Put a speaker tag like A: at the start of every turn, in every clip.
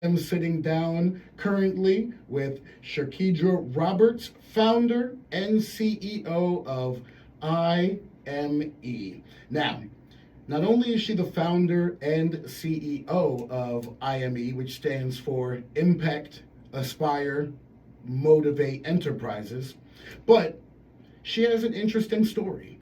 A: I'm sitting down currently with Shirkydra Roberts, founder and CEO of IME. Now, not only is she the founder and CEO of IME, which stands for Impact, Aspire, Motivate Enterprises, but she has an interesting story.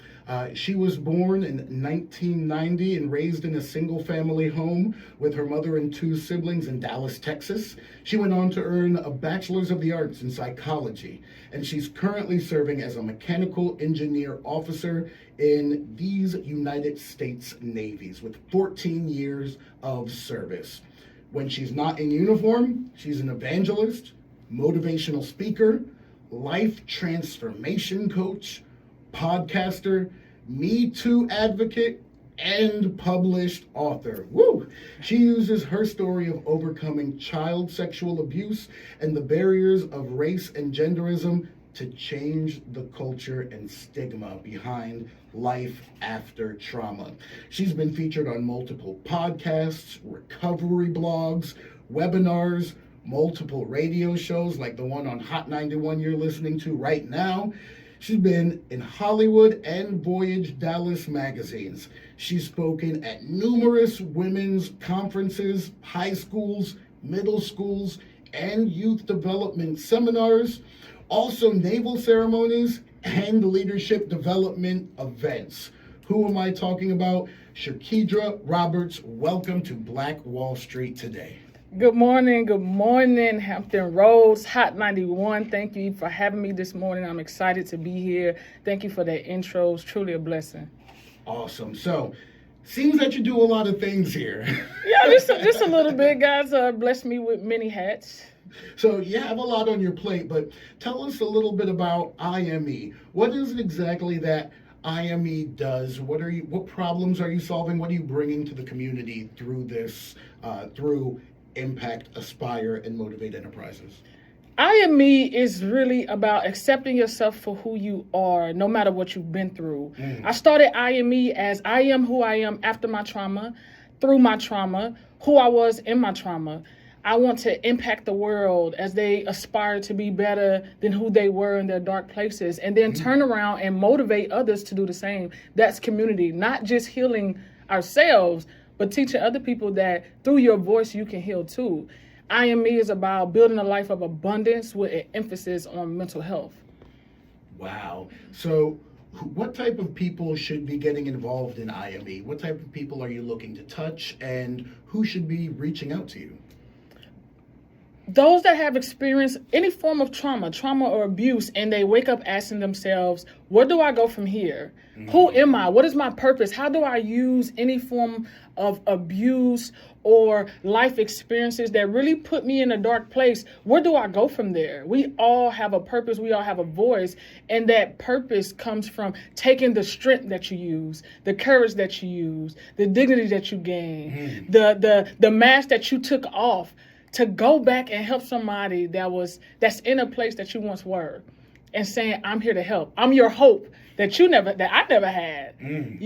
A: She was born in 1990 and raised in a single family home with her mother and two siblings in Dallas, Texas. She went on to earn a Bachelor's of the Arts in Psychology, and she's currently serving as a mechanical engineer officer in these United States Navies with 14 years of service. When she's not in uniform, she's an evangelist, motivational speaker, life transformation coach, podcaster, Me Too advocate, and published author. Woo! She uses her story of overcoming child sexual abuse and the barriers of race and genderism to change the culture and stigma behind life after trauma. She's been featured on multiple podcasts, recovery blogs, webinars, multiple radio shows like the one on Hot 91 you're listening to right now. She's been in Hollywood and Voyage Dallas magazines. She's spoken at numerous women's conferences, high schools, middle schools, and youth development seminars, also naval ceremonies and leadership development events. Who am I talking about? Shirkydra Roberts, welcome to Black Wall Street today.
B: Good morning, Hampton Roads, Hot 91. Thank you for having me this morning. I'm excited to be here. Thank you for that intro. It's truly a blessing.
A: Awesome. So, seems that you do a lot of things here.
B: Yeah, just a little bit. God's blessed me with many hats.
A: So you have a lot on your plate, but tell us a little bit about IME. What is it exactly that IME does? What problems are you solving? What are you bringing to the community through this, through Impact, Aspire, and Motivate Enterprises?
B: IME is really about accepting yourself for who you are, no matter what you've been through. I started IME as I am who I am after my trauma, through my trauma, who I was in my trauma. I want to impact the world as they aspire to be better than who they were in their dark places, and then turn around and motivate others to do the same. That's community, not just healing ourselves, but teaching other people that through your voice you can heal too. IME is about building a life of abundance with an emphasis on mental health.
A: Wow. So what type of people should be getting involved in IME? What type of people are you looking to touch, and who should be reaching out to you?
B: Those that have experienced any form of trauma or abuse, and they wake up asking themselves, where do I go from here? Who am I? What is my purpose? How do I use any form of abuse or life experiences that really put me in a dark place? Where do I go from there? We all have a purpose. We all have a voice. And that purpose comes from taking the strength that you use, the courage that you use, the dignity that you gain, the mask that you took off, to go back and help somebody that's in a place that you once were, and saying, I'm here to help. I'm your hope that I never had, And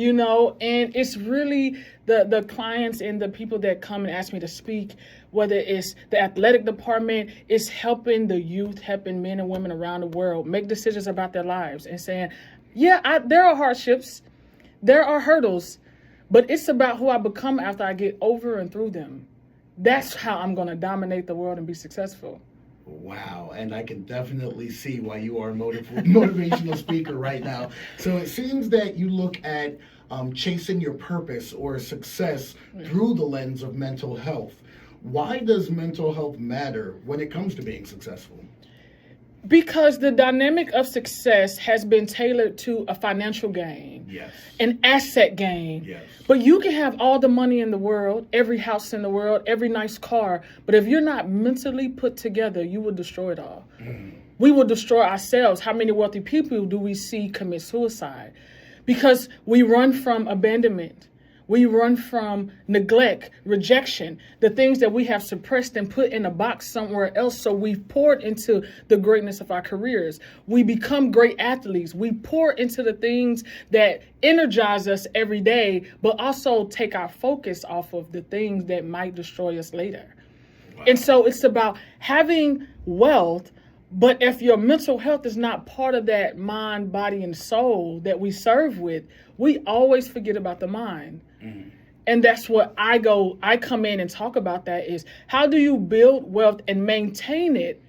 B: it's really the clients and the people that come and ask me to speak, whether it's the athletic department, it's helping the youth, helping men and women around the world make decisions about their lives and saying, there are hardships, there are hurdles, but it's about who I become after I get over and through them. That's how I'm going to dominate the world and be successful.
A: Wow, and I can definitely see why you are a motivational speaker right now. So it seems that you look at chasing your purpose or success through the lens of mental health. Why does mental health matter when it comes to being successful?
B: Because the dynamic of success has been tailored to a financial gain, an asset gain. But you can have all the money in the world, every house in the world, every nice car. But if you're not mentally put together, you will destroy it all. We will destroy ourselves. How many wealthy people do we see commit suicide? Because we run from abandonment. We run from neglect, rejection, the things that we have suppressed and put in a box somewhere else. So we've poured into the greatness of our careers. We become great athletes. We pour into the things that energize us every day, but also take our focus off of the things that might destroy us later. And so it's about having wealth, but if your mental health is not part of that mind, body, and soul that we serve with, we always forget about the mind. And that's what I come in and talk about. That is, how do you build wealth and maintain it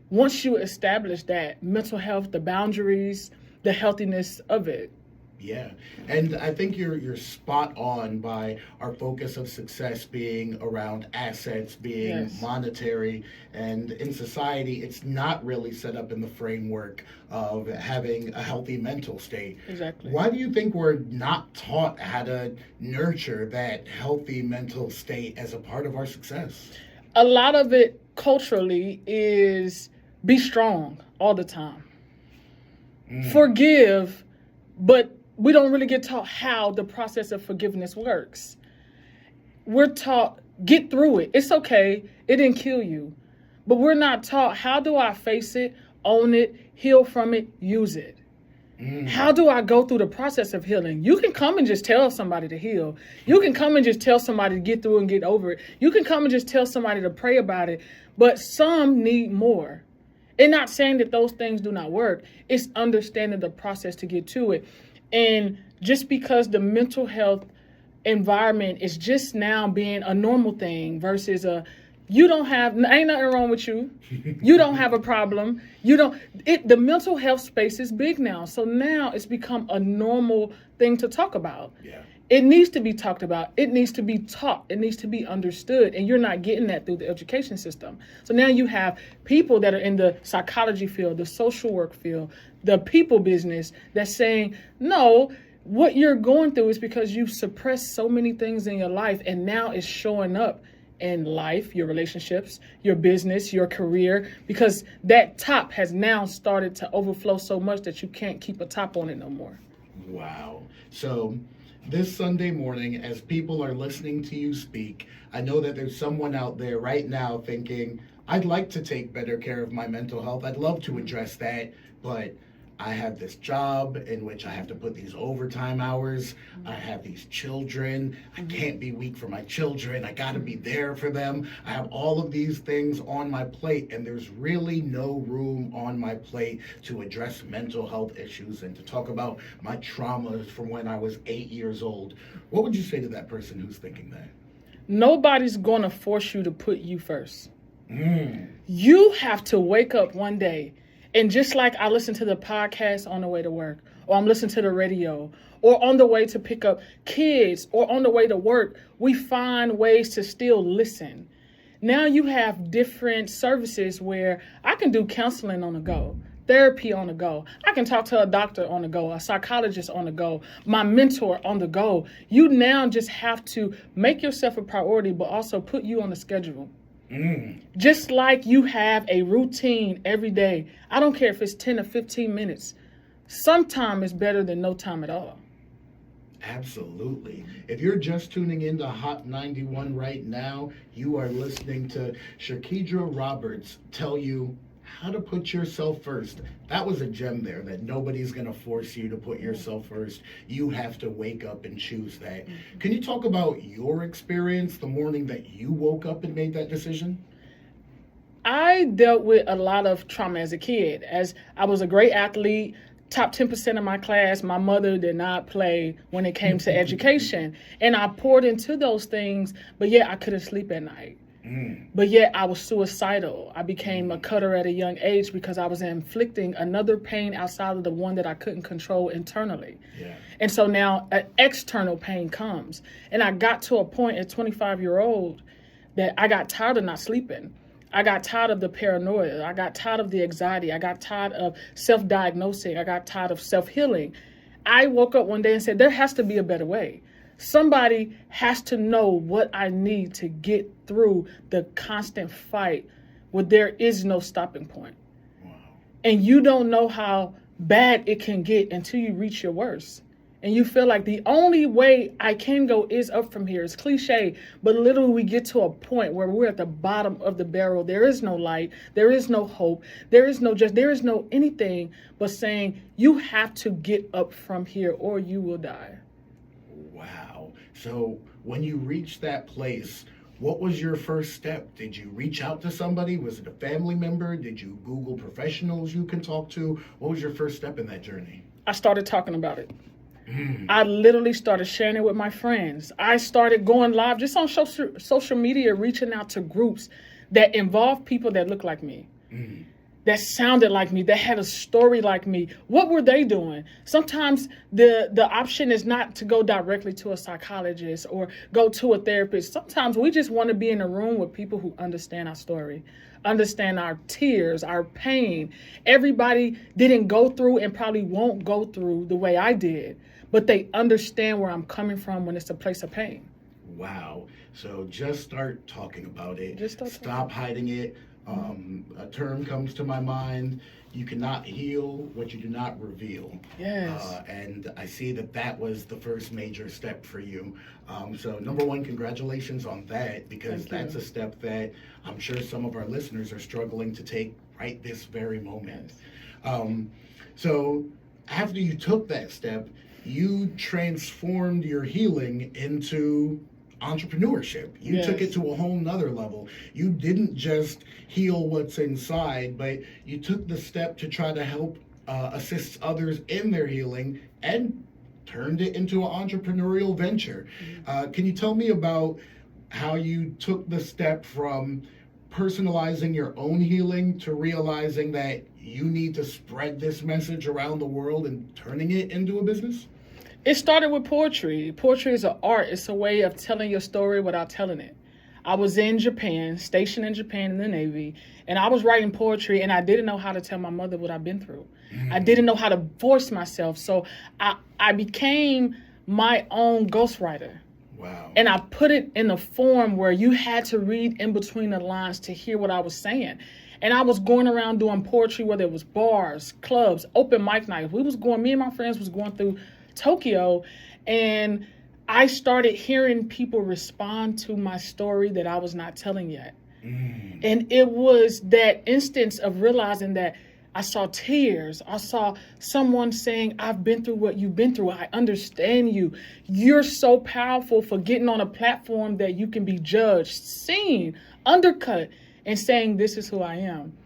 B: once you establish that mental health, the boundaries, the healthiness of it?
A: Yeah, and I think you're spot on by our focus of success being around assets, being monetary, and in society, it's not really set up in the framework of having a healthy mental state.
B: Exactly.
A: Why do you think we're not taught how to nurture that healthy mental state as a part of our success?
B: A lot of it culturally is be strong all the time. Forgive, but we don't really get taught how the process of forgiveness works. We're taught, get through it. It's okay. It didn't kill you. But we're not taught, how do I face it, own it, heal from it, use it? How do I go through the process of healing? You can come and just tell somebody to heal. You can come and just tell somebody to get through and get over it. You can come and just tell somebody to pray about it. But some need more. And not saying that those things do not work. It's understanding the process to get to it. And just because the mental health environment is just now being a normal thing versus ain't nothing wrong with you. You don't have a problem. The mental health space is big now. So now it's become a normal thing to talk about.
A: Yeah.
B: It needs to be talked about. It needs to be taught. It needs to be understood. And you're not getting that through the education system. So now you have people that are in the psychology field, the social work field, the people business that's saying, no, what you're going through is because you've suppressed so many things in your life. And now it's showing up in life, your relationships, your business, your career, because that top has now started to overflow so much that you can't keep a top on it no more.
A: Wow. So this Sunday morning, as people are listening to you speak, I know that there's someone out there right now thinking, I'd like to take better care of my mental health. I'd love to address that, but I have this job in which I have to put these overtime hours. I have these children. I can't be weak for my children. I got to be there for them. I have all of these things on my plate, and there's really no room on my plate to address mental health issues and to talk about my traumas from when I was 8 years old. What would you say to that person who's thinking that?
B: Nobody's going to force you to put you first. You have to wake up one day. And just like I listen to the podcast on the way to work, or I'm listening to the radio, or on the way to pick up kids, or on the way to work, we find ways to still listen. Now you have different services where I can do counseling on the go, therapy on the go. I can talk to a doctor on the go, a psychologist on the go, my mentor on the go. You now just have to make yourself a priority, but also put you on the schedule. Just like you have a routine every day. I don't care if it's 10 or 15 minutes. Some time is better than no time at all.
A: Absolutely. If you're just tuning into Hot 91 right now, you are listening to Shirkydra Roberts tell you how to put yourself first. That was a gem there, that nobody's going to force you to put yourself first. You have to wake up and choose that. Can you talk about your experience the morning that you woke up and made that decision?
B: I dealt with a lot of trauma as a kid. As I was a great athlete, top 10% of my class, my mother did not play when it came to education. And I poured into those things, but yet I couldn't sleep at night. But yet I was suicidal. I became a cutter at a young age because I was inflicting another pain outside of the one that I couldn't control internally. And so now an external pain comes. And I got to a point at 25-year-old that I got tired of not sleeping. I got tired of the paranoia. I got tired of the anxiety. I got tired of self-diagnosing. I got tired of self-healing. I woke up one day and said, there has to be a better way. Somebody has to know what I need to get through the constant fight where there is no stopping point.
A: Wow.
B: And you don't know how bad it can get until you reach your worst. And you feel like the only way I can go is up from here. It's cliche, but literally we get to a point where we're at the bottom of the barrel. There is no light. There is no hope. There is no anything but saying you have to get up from here or you will die.
A: Wow. So when you reach that place, What was your first step? Did you reach out to somebody? Was it a family member? Did you Google professionals you can talk to? What was your first step in that journey?
B: I started talking about it. I literally started sharing it with my friends. I started going live just on social media, reaching out to groups that involve people that look like me, that sounded like me, that had a story like me. What were they doing? Sometimes the option is not to go directly to a psychologist or go to a therapist. Sometimes we just want to be in a room with people who understand our story, understand our tears, our pain. Everybody didn't go through and probably won't go through the way I did, but they understand where I'm coming from when it's a place of pain.
A: Wow. So just start talking about it.
B: Just
A: Stop hiding it. A term comes to my mind. You cannot heal what you do not reveal.
B: Yes.
A: And I see that was the first major step for you. So number one, congratulations on that, because that's a step that I'm sure some of our listeners are struggling to take right this very moment. So after you took that step, you transformed your healing into entrepreneurship. You took it to a whole nother level. You didn't just heal what's inside, but you took the step to try to help assist others in their healing and turned it into an entrepreneurial venture. Can you tell me about how you took the step from personalizing your own healing to realizing that you need to spread this message around the world and turning it into a business?
B: It started with poetry. Poetry is an art. It's a way of telling your story without telling it. I was in Japan, stationed in Japan in the Navy, and I was writing poetry, and I didn't know how to tell my mother what I've been through. I didn't know how to voice myself, so I became my own ghostwriter.
A: Wow.
B: And I put it in a form where you had to read in between the lines to hear what I was saying. And I was going around doing poetry, whether it was bars, clubs, open mic nights. Me and my friends was going through Tokyo, and I started hearing people respond to my story that I was not telling yet. And it was that instance of realizing that I saw tears. I saw someone saying, I've been through what you've been through. I understand you. You're so powerful for getting on a platform that you can be judged, seen, undercut, and saying, this is who I am.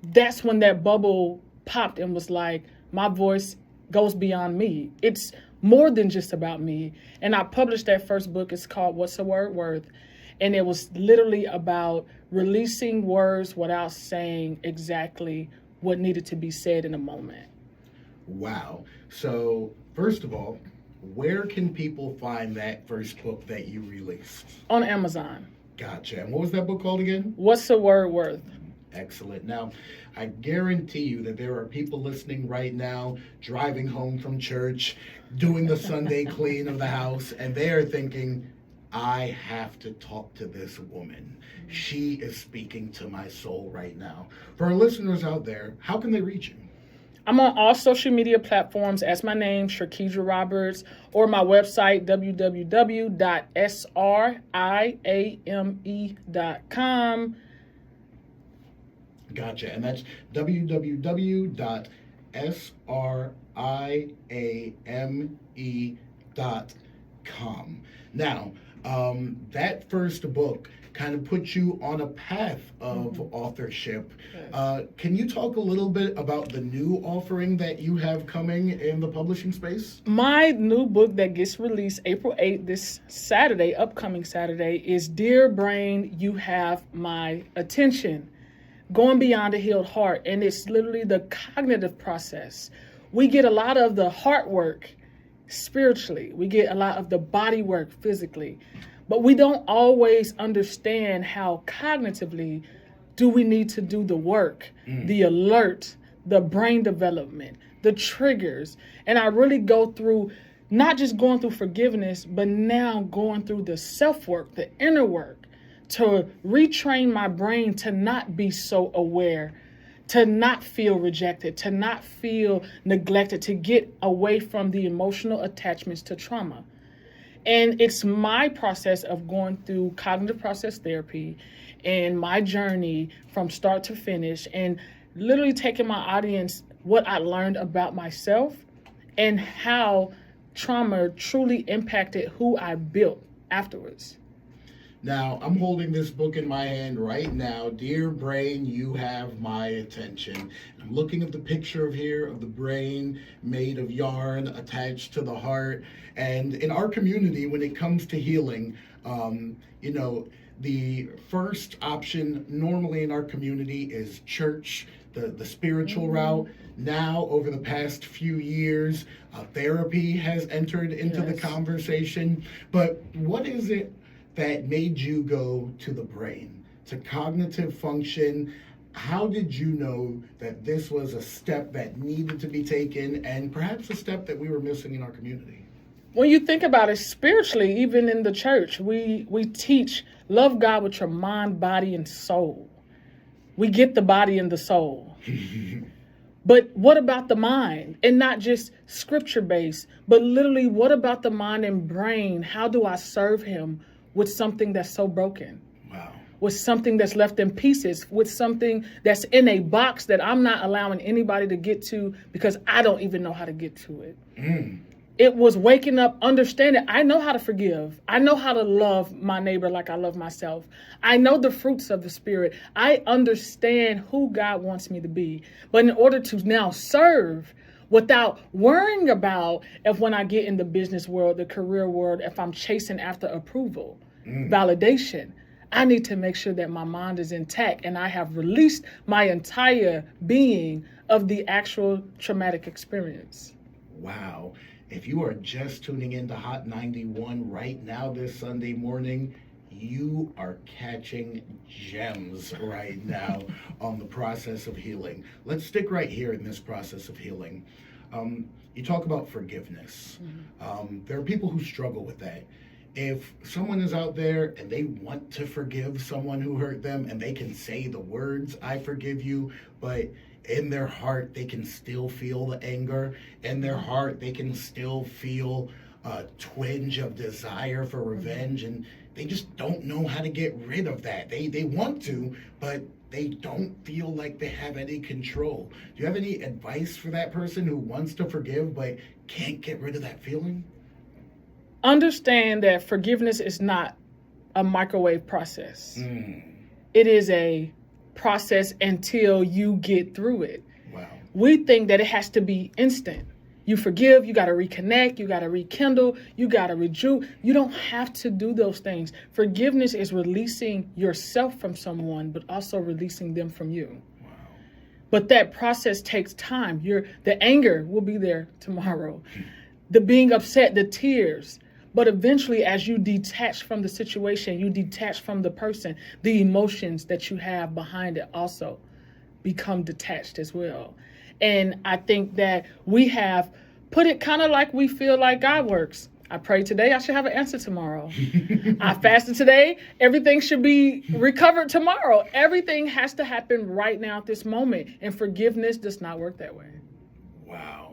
B: That's when that bubble popped and was like, my voice goes beyond me. It's more than just about me. And I published that first book. It's called What's a Word Worth? And it was literally about releasing words without saying exactly what needed to be said in a moment.
A: Wow. So first of all, where can people find that first book that you released?
B: On Amazon.
A: Gotcha. And what was that book called again?
B: What's a Word Worth?
A: Excellent. Now, I guarantee you that there are people listening right now, driving home from church, doing the Sunday clean of the house, and they are thinking, I have to talk to this woman. She is speaking to my soul right now. For our listeners out there, how can they reach you?
B: I'm on all social media platforms as my name, Shirkydra Roberts, or my website, www.sriame.com.
A: Gotcha. And that's www.sriame.com. Now, that first book kind of puts you on a path of authorship.
B: Yes.
A: Can you talk a little bit about the new offering that you have coming in the publishing space?
B: My new book that gets released April 8th, this Saturday, upcoming Saturday, is Dear Brain, You Have My Attention. Going Beyond a Healed Heart. And it's literally the cognitive process. We get a lot of the heart work spiritually. We get a lot of the body work physically. But we don't always understand how cognitively do we need to do the work, the alert, the brain development, the triggers. And I really go through, not just going through forgiveness, but now going through the self-work, the inner work, to retrain my brain to not be so aware, to not feel rejected, to not feel neglected, to get away from the emotional attachments to trauma. And it's my process of going through cognitive process therapy and my journey from start to finish, and literally taking my audience what I learned about myself and how trauma truly impacted who I built afterwards.
A: Now, I'm holding this book in my hand right now. Dear brain, you have my attention. I'm looking at the picture of the brain made of yarn attached to the heart. And in our community, when it comes to healing, the first option normally in our community is church, the spiritual route. Now, over the past few years, therapy has entered into the conversation. But what is it that made you go to the brain, to cognitive function? How did you know that this was a step that needed to be taken, and perhaps a step that we were missing in our community?
B: When you think about it spiritually, even in the church, we teach love God with your mind, body, and soul. We get the body and the soul. But what about the mind? And not just scripture-based, but literally, what about the mind and brain? How do I serve him with something that's so broken?
A: Wow.
B: With something that's left in pieces, with something that's in a box that I'm not allowing anybody to get to because I don't even know how to get to it. It was waking up, understanding I know how to forgive. I know how to love my neighbor like I love myself. I know the fruits of the Spirit. I understand who God wants me to be. But in order to now serve without worrying about if when I get in the business world, the career world, if I'm chasing after approval, validation, I need to make sure that my mind is intact and I have released my entire being of the actual traumatic experience.
A: Wow. If you are just tuning into Hot 91 right now this Sunday morning, you are catching gems right now on the process of healing. Let's stick right here in this process of healing. You talk about forgiveness. There are people who struggle with that. If someone is out there and they want to forgive someone who hurt them and they can say the words, I forgive you, but in their heart, they can still feel the anger. In their heart, they can still feel a twinge of desire for revenge, and they just don't know how to get rid of that. They want to, but they don't feel like they have any control. Do you have any advice for that person who wants to forgive but can't get rid of that feeling?
B: Understand that forgiveness is not a microwave process. It is a process until you get through it.
A: Wow.
B: We think that it has to be instant. You forgive, you got to reconnect, you got to rekindle, you got to rejuve. You don't have to do those things. Forgiveness is releasing yourself from someone, but also releasing them from you.
A: Wow.
B: But that process takes time. The anger will be there tomorrow. The being upset, the tears. But eventually, as you detach from the situation, you detach from the person, the emotions that you have behind it also become detached as well. And I think that we have put it kind of like we feel like God works. I prayed today, I should have an answer tomorrow. I fasted today, everything should be recovered tomorrow. Everything has to happen right now at this moment. And forgiveness does not work that way.
A: Wow.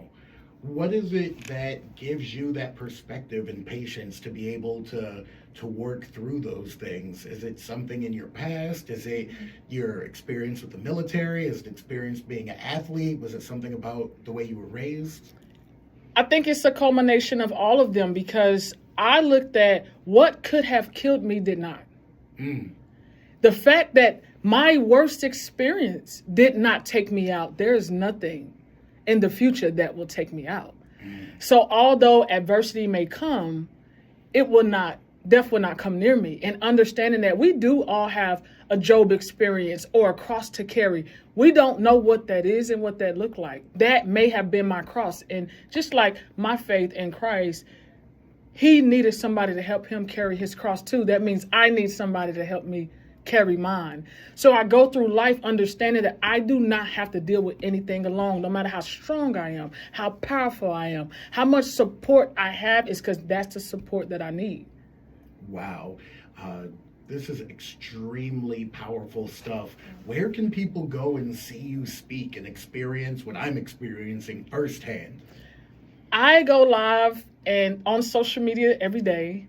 A: What is it that gives you that perspective and patience to be able to work through those things? Is it something in your past? Is it your experience with the military? Is it experience being an athlete? Was it something about the way you were raised?
B: I think it's a culmination of all of them, because I looked at what could have killed me did not. The fact that my worst experience did not take me out, there is nothing in the future that will take me out. So although adversity may come, death will not come near me. And understanding that we do all have a Job experience or a cross to carry. We don't know what that is and what that looked like. That may have been my cross. And just like my faith in Christ, he needed somebody to help him carry his cross too. That means I need somebody to help me carry mine. So I go through life understanding that I do not have to deal with anything alone, no matter how strong I am, how powerful I am, how much support I have, is because that's the support that I need.
A: Wow. This is extremely powerful stuff. Where can people go and see you speak and experience what I'm experiencing firsthand?
B: I go live and on social media every day,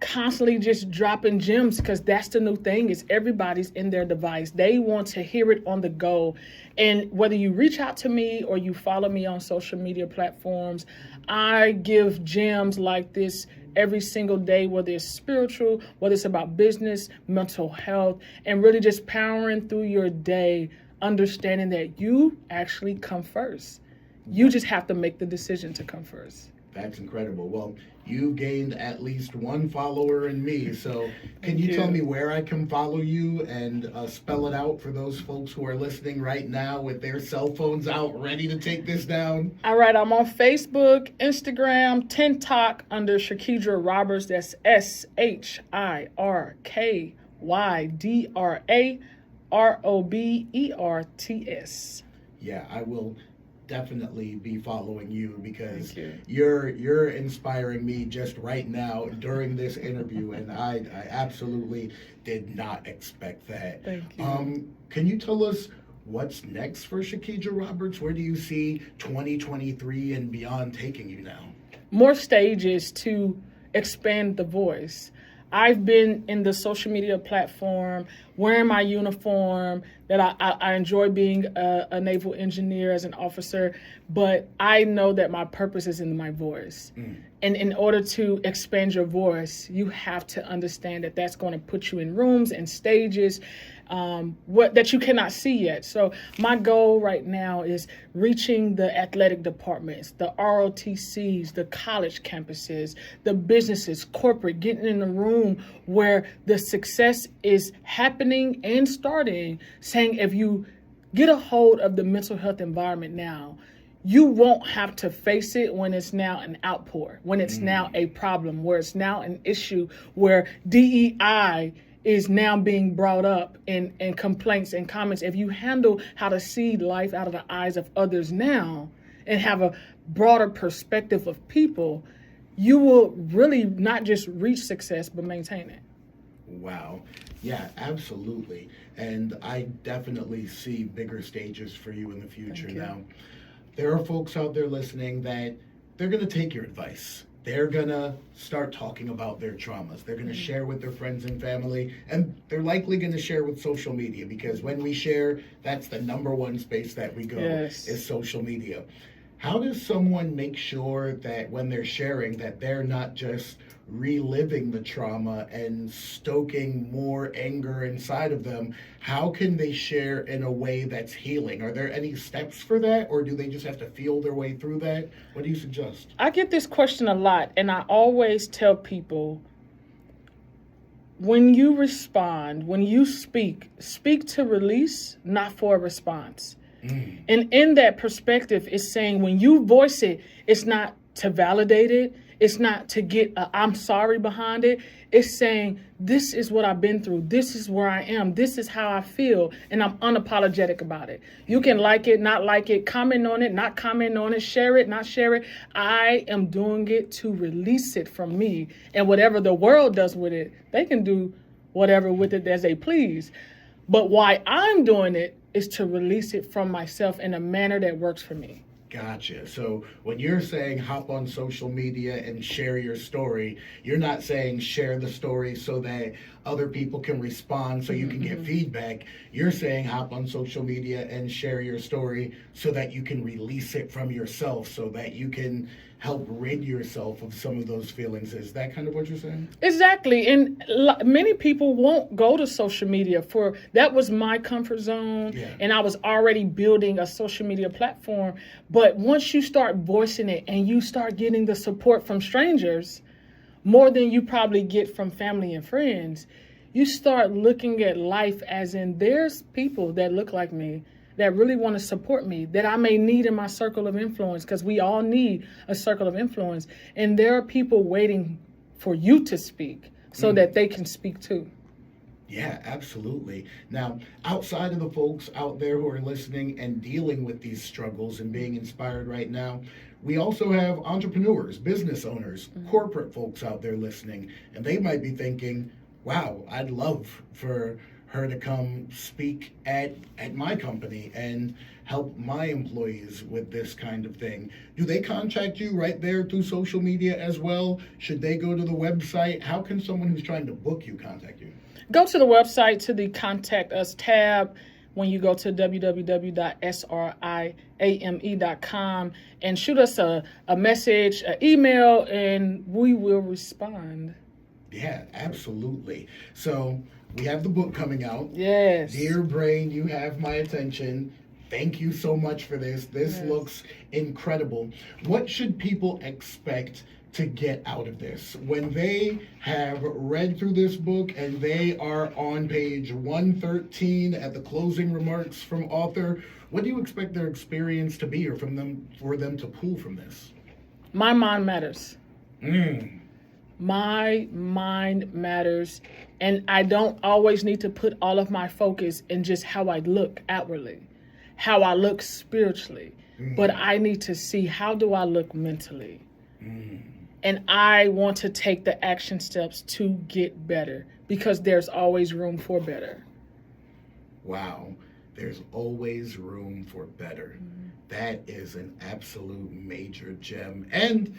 B: constantly just dropping gems, because that's the new thing, is everybody's in their device. They want to hear it on the go. And whether you reach out to me or you follow me on social media platforms, I give gems like this every single day, whether it's spiritual, whether it's about business, mental health, and really just powering through your day, understanding that you actually come first. You just have to make the decision to come first.
A: That's incredible. Well, you gained at least one follower in me. So can you
B: you.
A: tell me where I can follow you and spell it out for those folks who are listening right now with their cell phones out ready to take this down?
B: All right, I'm on Facebook, Instagram, TikTok under Shirkydra Roberts. That's SHIRKYDRA ROBERTS.
A: Yeah, I will definitely be following you because
B: Thank you.
A: you're inspiring me just right now during this interview, and I absolutely did not expect that.
B: Thank you.
A: Can you tell us what's next for Shirkydra Roberts? Where do you see 2023 and beyond taking you now?
B: More stages to expand the voice. I've been in the social media platform, wearing my uniform, that I enjoy being a naval engineer as an officer, but I know that my purpose is in my voice. And in order to expand your voice, you have to understand that that's going to put you in rooms and stages that you cannot see yet. So my goal right now is reaching the athletic departments, the ROTCs, the college campuses, the businesses, corporate, getting in the room where the success is happening and starting, saying if you get a hold of the mental health environment now, you won't have to face it when it's now an outpour, when it's now a problem, where it's now an issue, where DEI is now being brought up in complaints and comments. If you handle how to see life out of the eyes of others now and have a broader perspective of people, you will really not just reach success, but maintain it.
A: Wow. Yeah, absolutely. And I definitely see bigger stages for you in the future.
B: Thank you.
A: Now, there are folks out there listening that they're going to take your advice. They're going to start talking about their traumas. They're going to share with their friends and family, and they're likely going to share with social media, because when we share, that's the number one space that we go, is social media. How does someone make sure that when they're sharing that they're not just reliving the trauma and stoking more anger inside of them? How can they share in a way that's healing? Are there any steps for that, or do they just have to feel their way through that? What do you suggest?
B: I get this question a lot, and I always tell people, when you respond, when you speak to release, not for a response. And in that perspective, it's saying when you voice it, it's not to validate it. It's not to get a I'm sorry behind it. It's saying, this is what I've been through. This is where I am. This is how I feel. And I'm unapologetic about it. You can like it, not like it, comment on it, not comment on it, share it, not share it. I am doing it to release it from me. And whatever the world does with it, they can do whatever with it as they please. But why I'm doing it is to release it from myself in a manner that works for me.
A: Gotcha. So when you're saying hop on social media and share your story, you're not saying share the story so that other people can respond so you can get feedback. You're saying hop on social media and share your story so that you can release it from yourself, so that you can help rid yourself of some of those feelings. Is that kind of what you're saying?
B: Exactly. And many people won't go to social media for, that was my comfort zone.
A: Yeah.
B: And I was already building a social media platform. But once you start voicing it and you start getting the support from strangers, more than you probably get from family and friends, you start looking at life as in, there's people that look like me that really want to support me, that I may need in my circle of influence, because we all need a circle of influence. And there are people waiting for you to speak so that they can speak too.
A: Yeah, absolutely. Now, outside of the folks out there who are listening and dealing with these struggles and being inspired right now, we also have entrepreneurs, business owners, corporate folks out there listening, and they might be thinking, wow, I'd love for her to come speak at my company and help my employees with this kind of thing. Do they contact you right there through social media as well? Should they go to the website? How can someone who's trying to book you contact you?
B: Go to the website, to the Contact Us tab. when you go to www.sriame.com and shoot us a message, an email, and we will respond.
A: Yeah, absolutely. So we have the book coming out.
B: Yes.
A: Dear Brain, you have my attention. Thank you so much for this. This looks incredible. What should people expect to get out of this when they have read through this book and they are on page 113 at the closing remarks from author? What do you expect their experience to be, or for them to pull from this?
B: My mind matters.
A: Mm.
B: My mind matters, and I don't always need to put all of my focus in just how I look outwardly, how I look spiritually, but I need to see, how do I look mentally? And I want to take the action steps to get better, because there's always room for better.
A: Wow, there's always room for better. That is an absolute major gem, and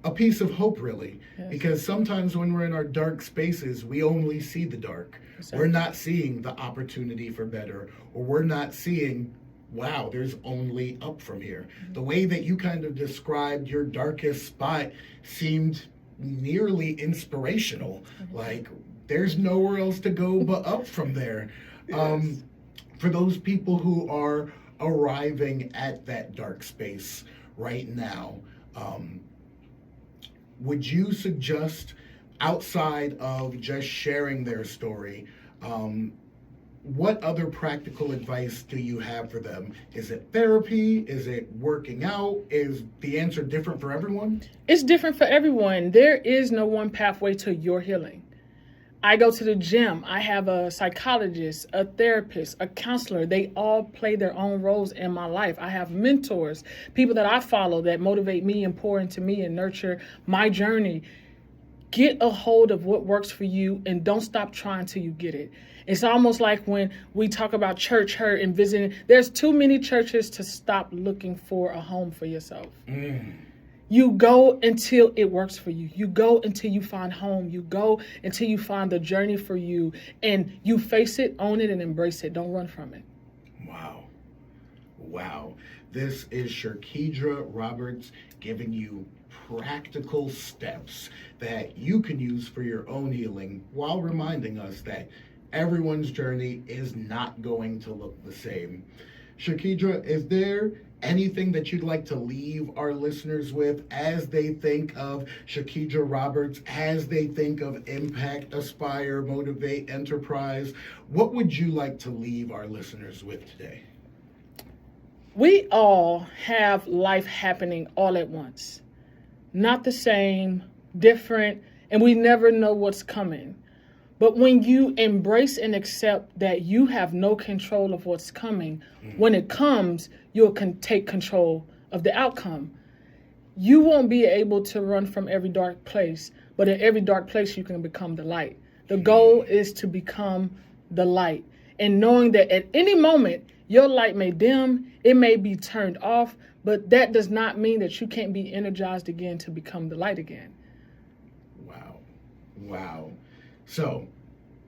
A: a piece of hope, really, because sometimes when we're in our dark spaces, we only see the dark. Exactly. We're not seeing the opportunity for better, or we're not seeing, wow, there's only up from here. The way that you kind of described your darkest spot seemed nearly inspirational. Like, there's nowhere else to go but up from there. Yes. For those people who are arriving at that dark space right now, would you suggest, outside of just sharing their story, what other practical advice do you have for them? Is it therapy? Is it working out? Is the answer different for everyone?
B: It's different for everyone. There is no one pathway to your healing. I go to the gym. I have a psychologist, a therapist, a counselor. They all play their own roles in my life. I have mentors, people that I follow that motivate me and pour into me and nurture my journey. Get a hold of what works for you, and don't stop trying till you get it. It's almost like when we talk about church hurt and visiting, there's too many churches to stop looking for a home for yourself. You go until it works for you. You go until you find home. You go until you find the journey for you, and you face it, own it, and embrace it. Don't run from it.
A: Wow. This is Shirkydra Roberts giving you practical steps that you can use for your own healing, while reminding us that everyone's journey is not going to look the same. Shirkydra, is there anything that you'd like to leave our listeners with as they think of Shirkydra Roberts, as they think of Impact, Aspire, Motivate, Enterprise? What would you like to leave our listeners with today?
B: We all have life happening all at once. Not the same, different, and we never know what's coming. But when you embrace and accept that you have no control of what's coming, when it comes, you'll take control of the outcome. You won't be able to run from every dark place, but in every dark place, you can become the light. The goal is to become the light. And knowing that at any moment, your light may dim, it may be turned off, but that does not mean that you can't be energized again to become the light again.
A: Wow. So,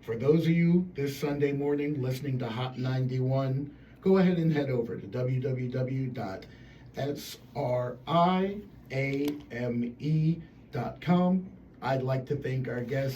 A: for those of you this Sunday morning listening to Hot 91, go ahead and head over to www.sriame.com. I'd like to thank our guest,